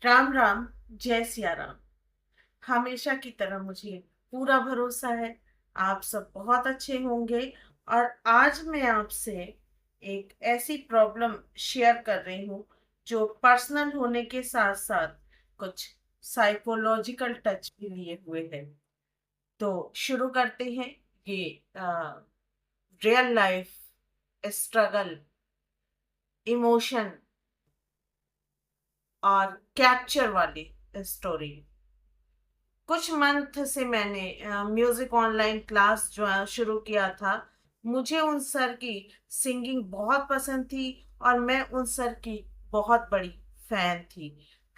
राम राम। जय सिया राम। हमेशा की तरह मुझे पूरा भरोसा है आप सब बहुत अच्छे होंगे। और आज मैं आपसे एक ऐसी प्रॉब्लम शेयर कर रही हूँ जो पर्सनल होने के साथ साथ कुछ साइकोलॉजिकल टच भी लिए हुए है। तो शुरू करते हैं। ये रियल लाइफ स्ट्रगल, इमोशन और कैप्चर वाली स्टोरी। कुछ मंथ से मैंने म्यूजिक ऑनलाइन क्लास जो शुरू किया था। मुझे उन सर की सिंगिंग बहुत पसंद थी और मैं उन सर की बहुत बड़ी फैन थी।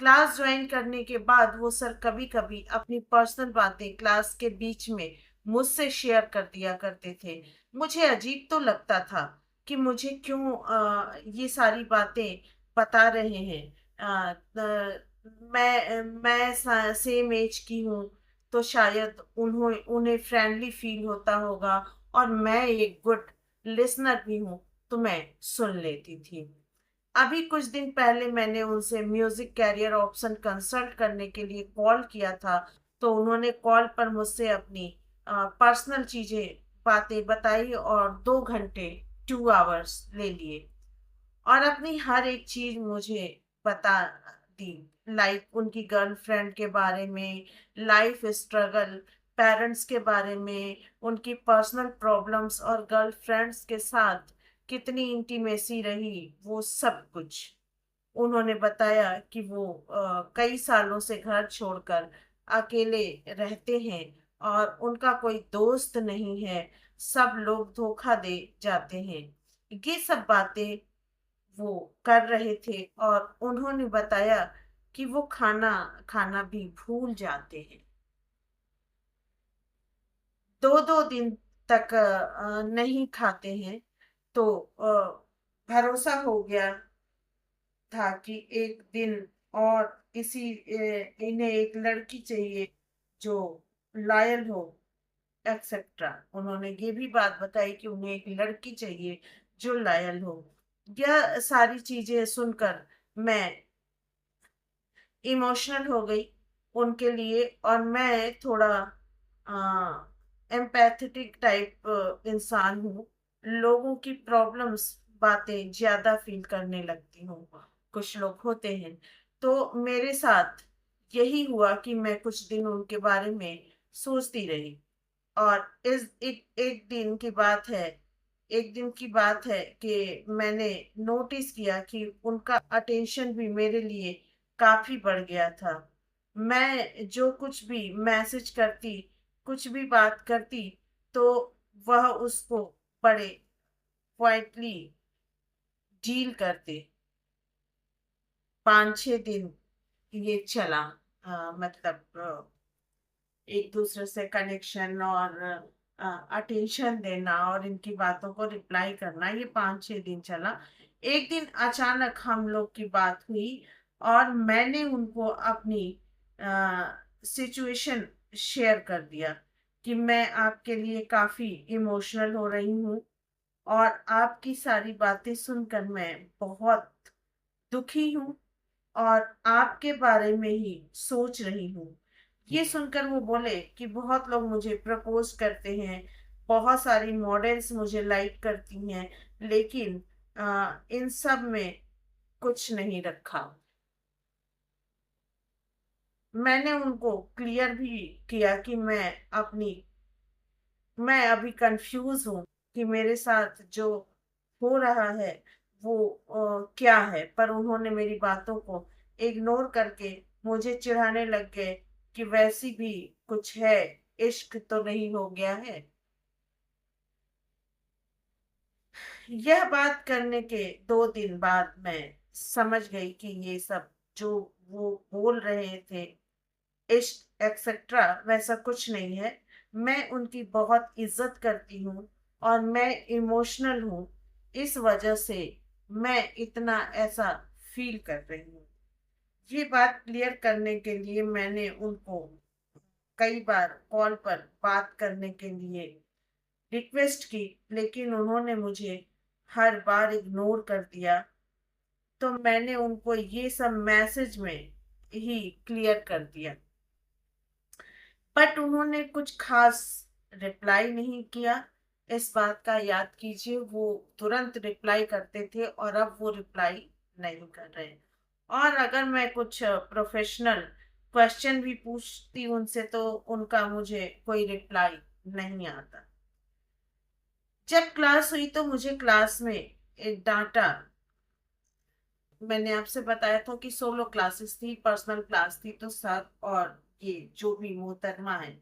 क्लास ज्वाइन करने के बाद वो सर कभी कभी अपनी पर्सनल बातें क्लास के बीच में मुझसे शेयर कर दिया करते थे। मुझे अजीब तो लगता था कि मुझे क्यों ये सारी बातें बता रहे हैं। मैं सेम एज की हूँ, तो शायद उन्हें फ्रेंडली फील होता होगा। और मैं एक गुड लिसनर भी हूँ, तो मैं सुन लेती थी। अभी कुछ दिन पहले मैंने उनसे म्यूजिक कैरियर ऑप्शन कंसल्ट करने के लिए कॉल किया था। तो उन्होंने कॉल पर मुझसे अपनी पर्सनल चीजें बातें बताई और 2 घंटे 2 आवर्स ले लिए और अपनी हर एक चीज मुझे बता दी। लाइक उनकी गर्लफ्रेंड के बारे में, लाइफ स्ट्रगल, पेरेंट्स के बारे में, उनकी पर्सनल प्रॉब्लम्स और गर्लफ्रेंड्स के साथ कितनी इंटीमेसी रही, वो सब कुछ उन्होंने बताया। कि वो कई सालों से घर छोड़कर अकेले रहते हैं और उनका कोई दोस्त नहीं है, सब लोग धोखा दे जाते हैं। ये सब बातें वो कर रहे थे और उन्होंने बताया कि वो खाना खाना भी भूल जाते हैं। 2-2 दिन तक नहीं खाते हैं। तो भरोसा हो गया था कि एक दिन और इन्हें एक लड़की चाहिए जो लॉयल हो, एक्सेट्रा। उन्होंने ये भी बात बताई कि उन्हें एक लड़की चाहिए जो लॉयल हो। यह सारी चीजें सुनकर मैं इमोशनल हो गई उनके लिए। और मैं थोड़ा एम्पैथेटिक टाइप इंसान हूँ। लोगों की प्रॉब्लम्स बातें ज्यादा फील करने लगती हूँ। कुछ लोग होते हैं। तो मेरे साथ यही हुआ कि मैं कुछ दिन उनके बारे में सोचती रही। और इस एक दिन की बात है, एक दिन की बात है कि मैंने नोटिस किया कि उनका अटेंशन भी मेरे लिए काफी बढ़ गया था। मैं जो कुछ भी मैसेज करती, कुछ भी बात करती, तो वह उसको बड़े क्वाइटली डील करते। 5-6 दिन ये चला। मतलब एक दूसरे से कनेक्शन और अटेंशन देना और इनकी बातों को रिप्लाई करना, ये 5-6 दिन चला। एक दिन अचानक हम लोग की बात हुई और मैंने उनको अपनी सिचुएशन शेयर कर दिया कि मैं आपके लिए काफी इमोशनल हो रही हूँ और आपकी सारी बातें सुनकर मैं बहुत दुखी हूँ और आपके बारे में ही सोच रही हूँ। ये सुनकर वो बोले कि बहुत लोग मुझे प्रपोज करते हैं, बहुत सारी मॉडल्स मुझे लाइक करती हैं, लेकिन इन सब में कुछ नहीं रखा। मैंने उनको क्लियर भी किया कि मैं अभी कंफ्यूज हूँ कि मेरे साथ जो हो रहा है वो क्या है। पर उन्होंने मेरी बातों को इग्नोर करके मुझे चिढ़ाने लग गए कि वैसी भी कुछ है, इश्क तो नहीं हो गया है। यह बात करने के 2 दिन बाद मैं समझ गई कि ये सब जो वो बोल रहे थे, इश्क एक्सेट्रा, वैसा कुछ नहीं है। मैं उनकी बहुत इज्जत करती हूँ और मैं इमोशनल हूँ। इस वजह से मैं इतना ऐसा फील कर रही हूँ। ये बात क्लियर करने के लिए मैंने उनको कई बार कॉल पर बात करने के लिए रिक्वेस्ट की, लेकिन उन्होंने मुझे हर बार इग्नोर कर दिया। तो मैंने उनको ये सब मैसेज में ही क्लियर कर दिया। बट उन्होंने कुछ खास रिप्लाई नहीं किया। इस बात का याद कीजिए, वो तुरंत रिप्लाई करते थे और अब वो रिप्लाई नहीं कर रहे। और अगर मैं कुछ प्रोफेशनल क्वेश्चन भी पूछती उनसे तो उनका मुझे कोई रिप्लाई नहीं आता। जब क्लास हुई तो मुझे क्लास में एक डांटा। मैंने आपसे बताया था कि सोलो क्लासेस थी, पर्सनल क्लास थी, तो सर और ये जो भी मोहतरमा है,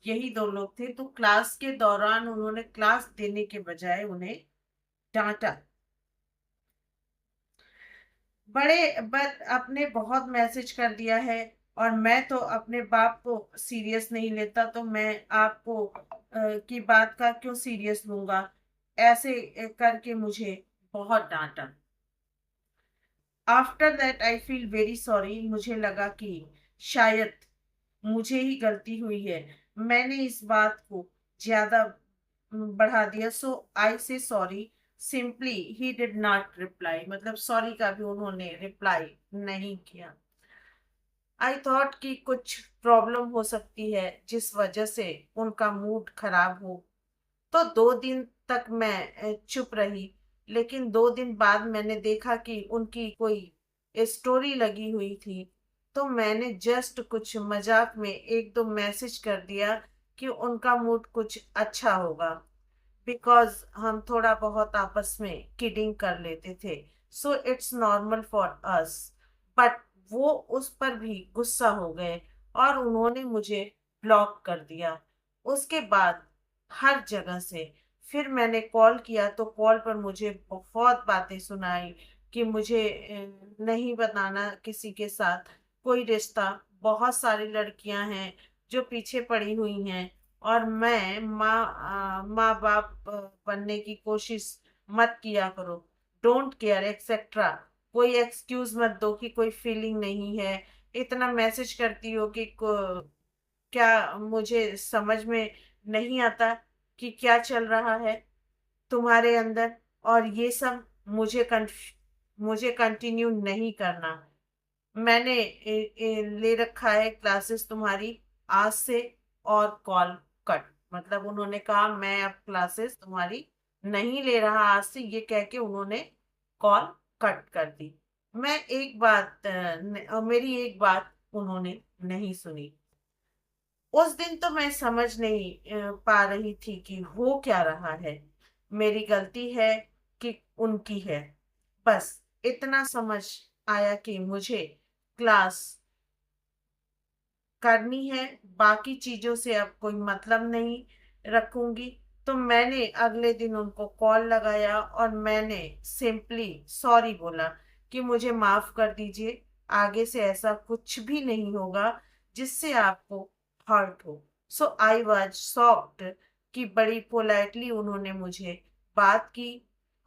यही दो लोग थे। तो क्लास के दौरान उन्होंने क्लास देने के बजाय उन्हें डांटा। बड़े बट आपने बहुत मैसेज कर दिया है और मैं तो अपने बाप को सीरियस नहीं लेता, तो मैं आपको की बात का क्यों सीरियस लूंगा। ऐसे करके मुझे बहुत डांटा। After that I feel very sorry. मुझे लगा कि शायद मुझे ही गलती हुई है, मैंने इस बात को ज्यादा बढ़ा दिया। सो आई से sorry. Simply he did not reply, मतलब सॉरी का भी उन्होंने रिप्लाई नहीं किया। आई थॉट कि कुछ प्रॉब्लम हो सकती है जिस वजह से उनका मूड खराब हो। तो 2 दिन तक मैं चुप रही। लेकिन 2 दिन बाद मैंने देखा कि उनकी कोई स्टोरी लगी हुई थी। तो मैंने जस्ट कुछ मजाक में एक दो मैसेज कर दिया कि उनका मूड कुछ अच्छा होगा, बिकॉज हम थोड़ा बहुत आपस में किडिंग कर लेते थे। So it's normal for us. But वो उस पर भी गुस्सा हो गए और उन्होंने मुझे ब्लॉक कर दिया। उसके बाद हर जगह से फिर मैंने कॉल किया तो कॉल पर मुझे बहुत बातें सुनाई कि मुझे नहीं बताना किसी के साथ कोई रिश्ता। बहुत सारी लड़कियां हैं जो पीछे पड़ी हुई हैं और मैं माँ बाप बनने की कोशिश मत किया करो। Don't care etcetera. कोई एक्सक्यूज मत दो कि कोई फीलिंग नहीं है। इतना मैसेज करती हो कि क्या मुझे समझ में नहीं आता कि क्या चल रहा है तुम्हारे अंदर। और ये सब मुझे कंटिन्यू नहीं करना। मैंने ले रखा है क्लासेस तुम्हारी आज से। और कॉल कट। मतलब उन्होंने कहा मैं अब क्लासेस तुम्हारी नहीं ले रहा आज से, ये कह के उन्होंने कॉल कट कर दी। मैं एक बात मेरी एक बात उन्होंने नहीं सुनी। उस दिन तो मैं समझ नहीं पा रही थी कि हो क्या रहा है। मेरी गलती है कि उनकी है। बस इतना समझ आया कि मुझे क्लास करनी है, बाकी चीजों से अब कोई मतलब नहीं रखूंगी। तो मैंने अगले दिन उनको कॉल लगाया और मैंने सिंपली सॉरी बोला कि मुझे माफ कर दीजिए, आगे से ऐसा कुछ भी नहीं होगा जिससे आपको हर्ट हो। सो आई वाज शॉक्ड कि बड़ी पोलाइटली उन्होंने मुझे बात की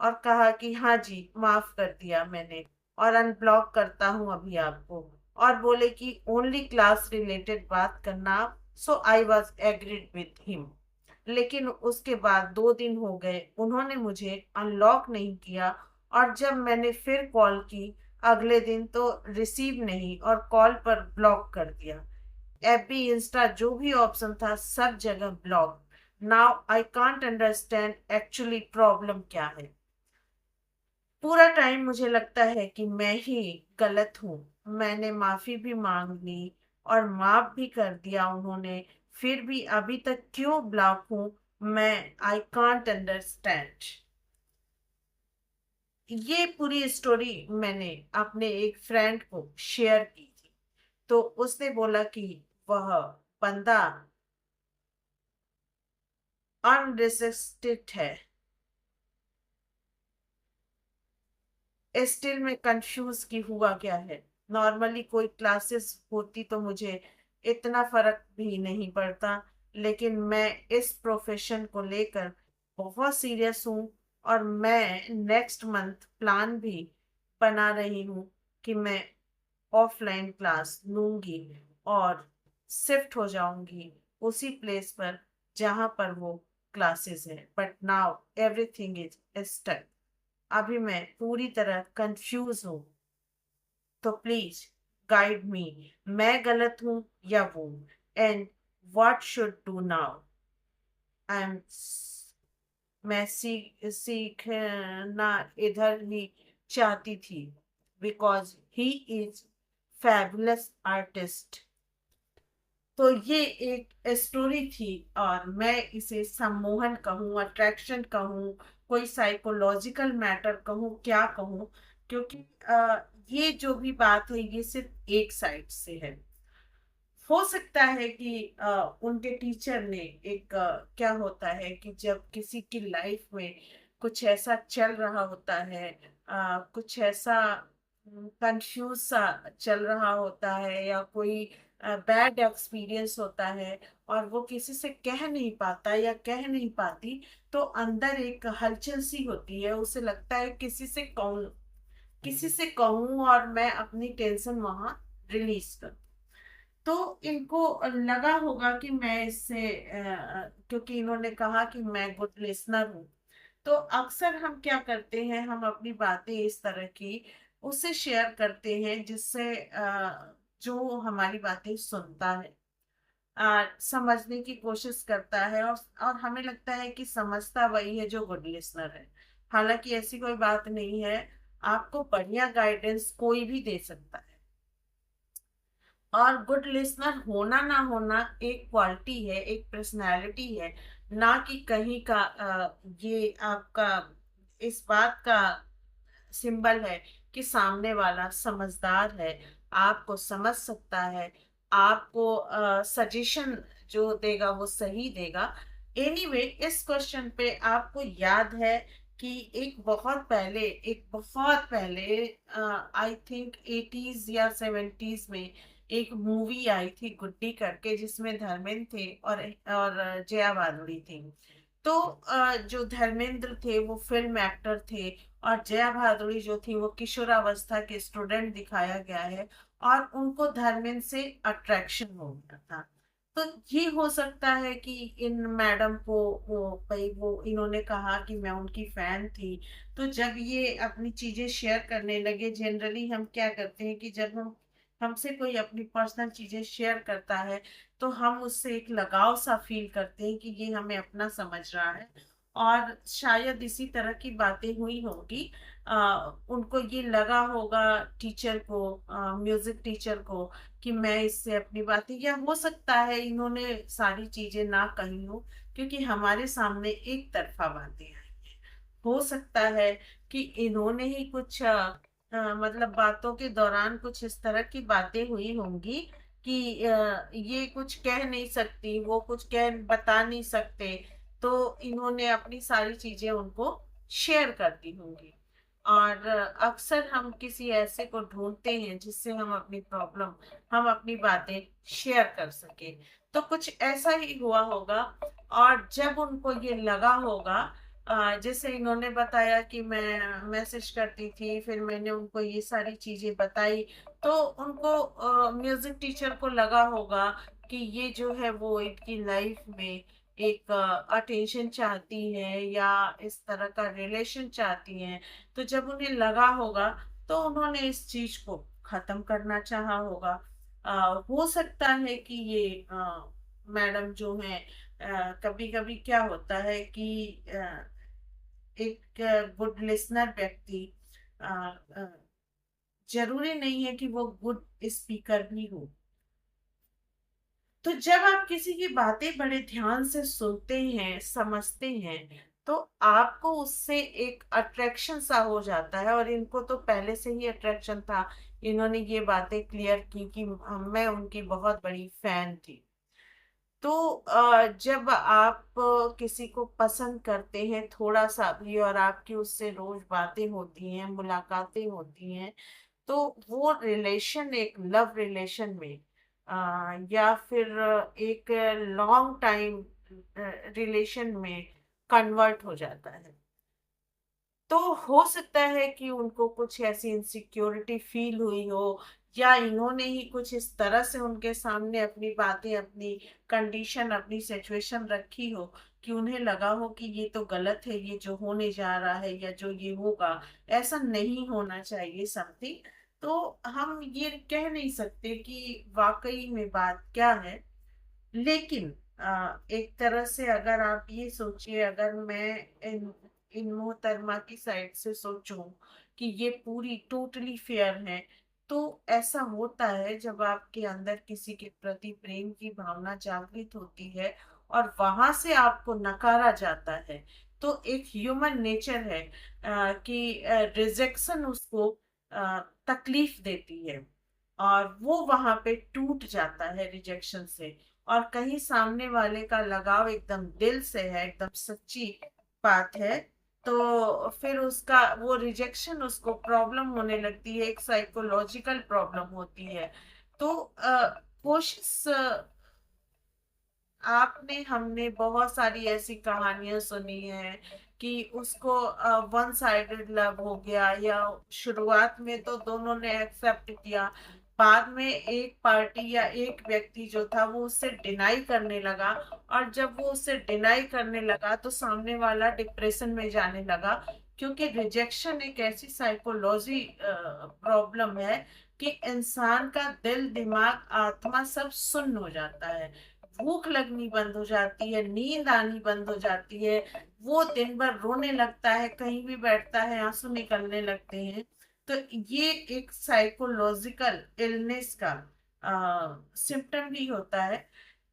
और कहा कि हाँ जी माफ कर दिया मैंने और अनब्लॉक करता हूँ अभी आपको। और बोले कि ओनली क्लास रिलेटेड बात करना। So I was agreed with him. लेकिन उसके बाद 2 दिन हो गए, उन्होंने मुझे अनलॉक नहीं किया। और जब मैंने फिर कॉल की अगले दिन तो रिसीव नहीं और कॉल पर ब्लॉक कर दिया। एफबी इंस्टा जो भी ऑप्शन था सब जगह block. Now I can't understand actually problem क्या है। पूरा टाइम मुझे लगता है कि मैं ही गलत हूँ। मैंने माफी भी मांग ली और माफ भी कर दिया उन्होंने, फिर भी अभी तक क्यों ब्लॉक हूँ मैं। I can't understand. ये पूरी स्टोरी मैंने अपने एक फ्रेंड को शेयर की थी। तो उसने बोला कि वह बंदा अनरिसिस्टेड है। स्टिल में कंफ्यूज की हुआ क्या है। नॉर्मली कोई क्लासेस होती तो मुझे इतना फर्क भी नहीं पड़ता, लेकिन मैं इस प्रोफेशन को लेकर बहुत सीरियस हूँ। और मैं नेक्स्ट मंथ प्लान भी बना रही हूँ कि मैं ऑफलाइन क्लास लूंगी और शिफ्ट हो जाऊंगी उसी प्लेस पर जहां पर वो क्लासेस है। But now everything is stuck. अभी मैं पूरी तरह कंफ्यूज हूँ। तो प्लीज गाइड मी, मैं गलत हूं या वो, and what should do now. I am मैं सीखना इधर ही चाहती थी, because he is fabulous artist. तो ये एक स्टोरी थी, और मैं इसे सम्मोहन कहूँ, अट्रैक्शन कहूँ, कोई साइकोलॉजिकल मैटर कहूँ, क्या कहूँ, क्योंकि ये जो भी बात है ये सिर्फ एक साइड से है। हो सकता है कि उनके टीचर ने एक क्या होता है कि जब किसी की लाइफ में कुछ ऐसा चल रहा होता है, कुछ ऐसा कंफ्यूज सा चल रहा होता है, या कोई बैड एक्सपीरियंस होता है, और वो किसी से कह नहीं पाता या कह नहीं पाती, तो अंदर एक हलचल सी होती है, उसे लगता है किसी से कहूँ और मैं अपनी टेंशन वहां रिलीज करूँ। तो इनको लगा होगा कि मैं इससे क्योंकि इन्होंने कहा कि मैं गुड लिसनर हूँ, तो अक्सर हम क्या करते हैं, हम अपनी बातें इस तरह की उससे शेयर करते हैं जिससे जो हमारी बातें सुनता है, समझने की कोशिश करता है, और हमें लगता है कि समझता वही है जो गुड लिसनर है। हालांकि ऐसी कोई बात नहीं है, आपको बढ़िया गाइडेंस कोई भी दे सकता है। और गुड लिसनर होना ना होना एक क्वालिटी है, एक पर्सनालिटी है, ना कि कहीं का ये आपका इस बात का सिंबल है कि सामने वाला समझदार है, आपको समझ सकता है, आपको सजेशन जो देगा वो सही देगा। एनीवे, इस क्वेश्चन पे आपको याद है कि एक बहुत पहले आई थिंक 80s या 70s में एक मूवी आई थी गुड्डी करके, जिसमें धर्मेंद्र थे और जया भादुड़ी थी। तो जो धर्मेंद्र थे वो फिल्म एक्टर थे, और जया भादुड़ी जो थी वो किशोरावस्था के स्टूडेंट दिखाया गया है, और उनको धर्मेंद्र से अट्रैक्शन हो गया था। तो ये हो सकता है कि इन मैडम को वो इन्होंने कहा कि मैं उनकी फैन थी। तो जब ये अपनी चीजें शेयर करने लगे, जनरली हम क्या करते हैं कि जब हमसे कोई अपनी पर्सनल चीजें शेयर करता है, तो हम उससे एक लगाव सा फील करते हैं कि ये हमें अपना समझ रहा है। और शायद इसी तरह की बातें हुई होंगी, उनको ये लगा होगा, टीचर को, म्यूजिक टीचर को, कि मैं इससे अपनी बातें, या हो सकता है इन्होंने सारी चीजें ना कही हो, क्योंकि हमारे सामने एक तरफा बातें आई हैं। हो सकता है कि इन्होंने ही कुछ मतलब बातों के दौरान कुछ इस तरह की बातें हुई होंगी कि ये कुछ कह नहीं सकती, वो कुछ कह बता नहीं सकते, तो इन्होंने अपनी सारी चीजें उनको शेयर कर दी होंगी। और अक्सर हम किसी ऐसे को ढूंढते हैं जिससे हम अपनी बातें शेयर कर सके। तो कुछ ऐसा ही हुआ होगा। और जब उनको ये लगा होगा, जैसे इन्होंने बताया कि मैं मैसेज करती थी, फिर मैंने उनको ये सारी चीजें बताई, तो उनको म्यूजिक टीचर को लगा होगा कि ये जो है वो इनकी लाइफ में एक अटेंशन चाहती है, या इस तरह का रिलेशन चाहती हैं। तो जब उन्हें लगा होगा, तो उन्होंने इस चीज को खत्म करना चाहा होगा। हो सकता है कि ये मैडम जो है, कभी कभी क्या होता है कि एक गुड लिसनर व्यक्ति अ, अ, जरूरी नहीं है कि वो गुड स्पीकर भी हो। तो जब आप किसी की बातें बड़े ध्यान से सुनते हैं, समझते हैं, तो आपको उससे एक अट्रैक्शन सा हो जाता है, और इनको तो पहले से ही अट्रैक्शन था। इन्होंने ये बातें क्लियर की कि मैं उनकी बहुत बड़ी फैन थी। तो जब आप किसी को पसंद करते हैं थोड़ा सा भी, और आपकी उससे रोज बातें होती हैं, मुलाकातें होती हैं, तो वो रिलेशन एक लव रिलेशन में या फिर एक लॉन्ग टाइम रिलेशन में कन्वर्ट हो जाता है। तो हो सकता है कि उनको कुछ ऐसी इनसिक्योरिटी फील हुई हो, या इन्होंने ही कुछ इस तरह से उनके सामने अपनी बातें, अपनी कंडीशन, अपनी सिचुएशन रखी हो, कि उन्हें लगा हो कि ये तो गलत है, ये जो होने जा रहा है या जो ये होगा, ऐसा नहीं होना चाहिए समथिंग। तो हम ये कह नहीं सकते कि वाकई में बात क्या है। लेकिन एक तरह से अगर आप ये सोचिए, अगर मैं इन मोहतरमा की साइड से सोचूं कि ये पूरी टोटली फेयर है, तो ऐसा होता है जब आपके अंदर किसी के प्रति प्रेम की भावना जागृत होती है और वहां से आपको नकारा जाता है, तो एक ह्यूमन नेचर है कि रिजेक्शन उसको तकलीफ देती है, और वो वहां पे टूट जाता है रिजेक्शन से। और कहीं सामने वाले का लगाव एकदम दिल से है, एकदम सच्ची बात है, तो फिर उसका वो रिजेक्शन उसको प्रॉब्लम होने लगती है, एक साइकोलॉजिकल प्रॉब्लम होती है। तो कोशिश आपने हमने बहुत सारी ऐसी कहानियां सुनी है कि उसको वन साइडेड लव हो गया, या शुरुआत में तो दोनों ने एक्सेप्ट किया, बाद में एक पार्टी या एक व्यक्ति जो था वो उससे डिनाई करने लगा, और जब वो उससे डिनाई करने लगा तो सामने वाला डिप्रेशन में जाने लगा। क्योंकि रिजेक्शन एक ऐसी साइकोलॉजी प्रॉब्लम है कि इंसान का दिल दिमाग आत्मा सब सुन्न हो जाता है, भूख लगनी बंद हो जाती है, नींद आनी बंद हो जाती है, वो दिन भर रोने लगता है, कहीं भी बैठता है आंसू निकलने लगते हैं। तो ये एक साइकोलॉजिकल इलनेस का सिम्टम भी होता है।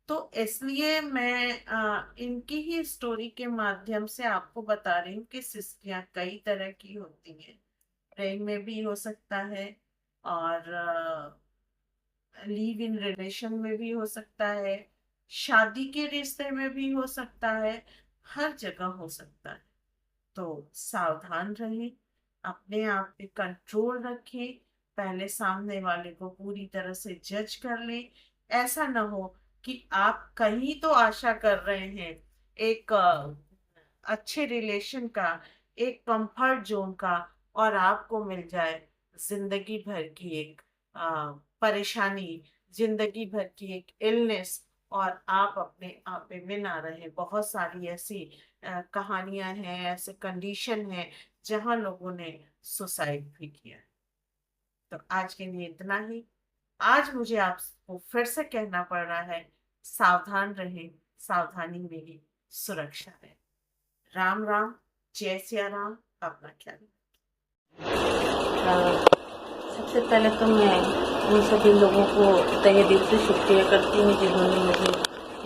तो इसलिए मैं इनकी ही स्टोरी के माध्यम से आपको बता रही हूँ कि सिस्टियाँ कई तरह की होती हैं। प्रेम में भी हो सकता है, और लिव इन रिलेशन में भी हो सकता है, शादी के रिश्ते में भी हो सकता है, हर जगह हो सकता है। तो सावधान रहें, अपने आप पे कंट्रोल रखें, पहले सामने वाले को पूरी तरह से जज कर लें। ऐसा ना हो कि आप कहीं तो आशा कर रहे हैं एक अच्छे रिलेशन का, एक कंफर्ट जोन का, और आपको मिल जाए जिंदगी भर की एक परेशानी, जिंदगी भर की एक इलनेस, और आप अपने आप पे विन आ रहे हैं। बहुत सारी ऐसी कहानियां हैं, ऐसे कंडीशन है जहां लोगों ने सुसाइड भी किया। तो आज के लिए इतना ही। आज मुझे आपको फिर से कहना पड़ रहा है, सावधान रहें, सावधानी मेरी सुरक्षा है। राम राम, जय सिया राम, अपना ख्याल अ, सबसे पहले तो मैं उन सभी लोगों को तहे दिल से शुक्रिया करती हूँ जिन्होंने मुझे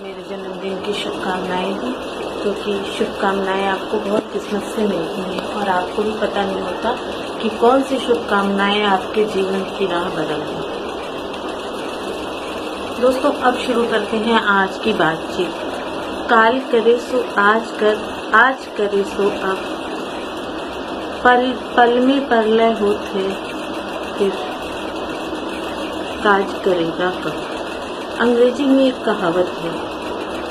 मेरे जन्मदिन की शुभकामनाएं दी, क्योंकि शुभकामनाएं आपको बहुत किस्मत से मिलती हैं और आपको भी पता नहीं होता कि कौन सी शुभकामनाएं आपके जीवन की राह बदल दें। दोस्तों, अब शुरू करते हैं आज की बातचीत। काल करे सो आज कर, आज करे सो अब, पल पल में परलय होते फिर काज करेगा कब। अंग्रेजी में एक कहावत है,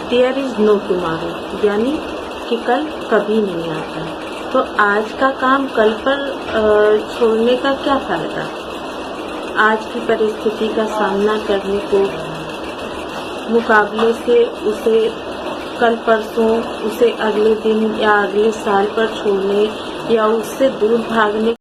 देयर इज नो टुमारो, यानी कि कल कभी नहीं आता। तो आज का काम कल पर छोड़ने का क्या फायदा। आज की परिस्थिति का सामना करने को मुकाबले से उसे कल परसों, उसे अगले दिन या अगले साल पर छोड़ने या उससे दूर भागने